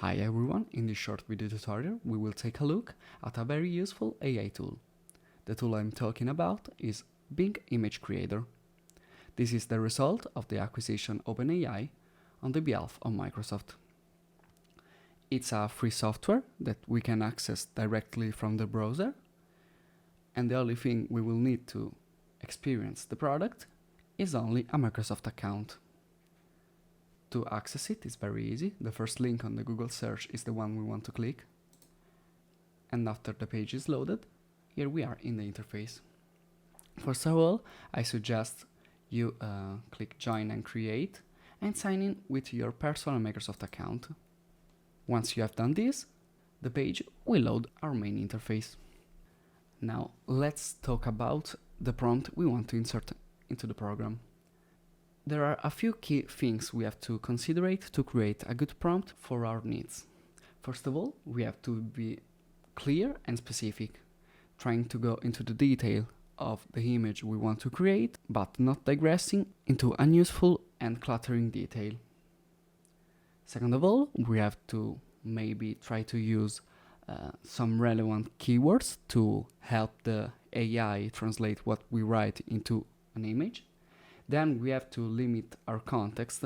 Hi everyone, in this short video tutorial we will take a look at a very useful AI tool. The tool I'm talking about is Bing Image Creator. This is the result of the acquisition of OpenAI on the behalf of Microsoft. It's a free software that we can access directly from the browser, and the only thing we will need to experience the product is only a Microsoft account. To access it is very easy. The first link on the Google search is the one we want to click. And after the page is loaded, here we are in the interface. First of all, I suggest you click Join and Create and sign in with your personal Microsoft account. Once you have done this, the page will load our main interface. Now let's talk about the prompt we want to insert into the program. There are a few key things we have to consider to create a good prompt for our needs. First of all, we have to be clear and specific, trying to go into the detail of the image we want to create, but not digressing into unuseful and cluttering detail. Second of all, we have to maybe try to use some relevant keywords to help the AI translate what we write into an image. Then we have to limit our context.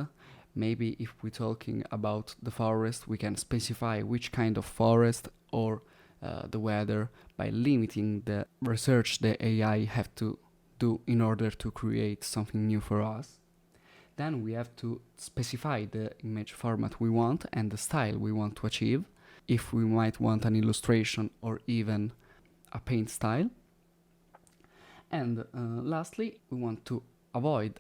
Maybe if we're talking about the forest, we can specify which kind of forest or the weather by limiting the research the AI have to do in order to create something new for us. Then we have to specify the image format we want and the style we want to achieve, if we might want an illustration or even a paint style. And lastly, we want to avoid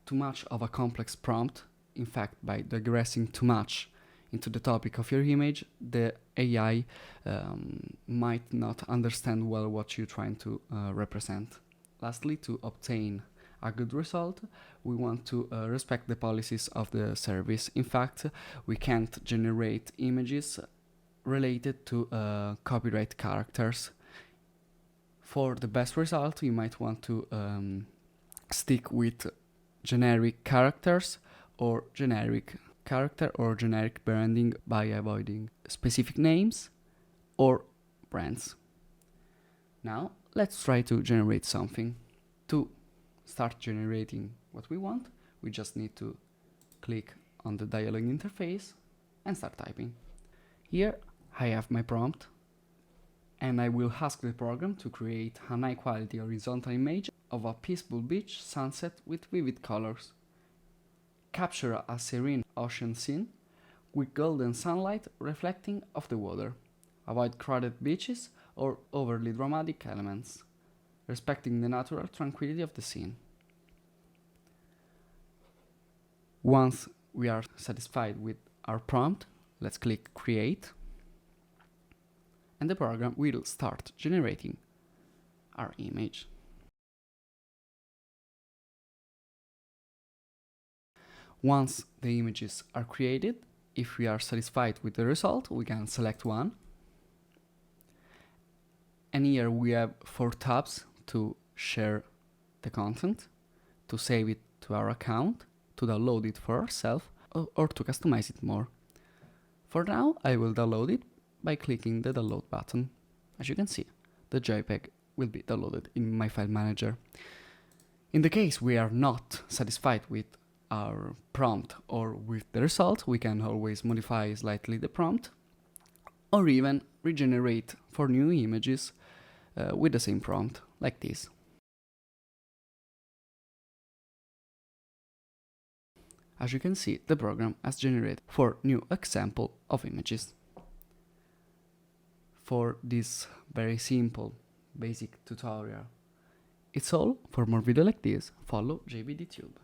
too much of a complex prompt. In fact, by digressing too much into the topic of your image, the AI might not understand well what you're trying to represent. Lastly, to obtain a good result, we want to respect the policies of the service. In fact, we can't generate images related to copyright characters. For the best result, you might want to stick with generic characters or generic branding by avoiding specific names or brands. Now let's try to generate something. To start generating what we want, we just need to click on the dialog interface and start typing. Here I have my prompt, and I will ask the program to create a high quality horizontal image of a peaceful beach sunset with vivid colors. Capture a serene ocean scene with golden sunlight reflecting off the water. Avoid crowded beaches or overly dramatic elements, respecting the natural tranquility of the scene. Once we are satisfied with our prompt, let's click Create, and the program will start generating our image. Once the images are created, if we are satisfied with the result, we can select one. And here we have 4 tabs to share the content, to save it to our account, to download it for ourselves, or to customize it more. For now, I will download it by clicking the download button. As you can see, the JPEG will be downloaded in my file manager. In the case we are not satisfied with our prompt or with the result, we can always modify slightly the prompt or even regenerate for new images with the same prompt, like this. As you can see, the program has generated 4 new examples of images. For this very simple, basic tutorial, it's all. For more videos like this, follow JVDTube.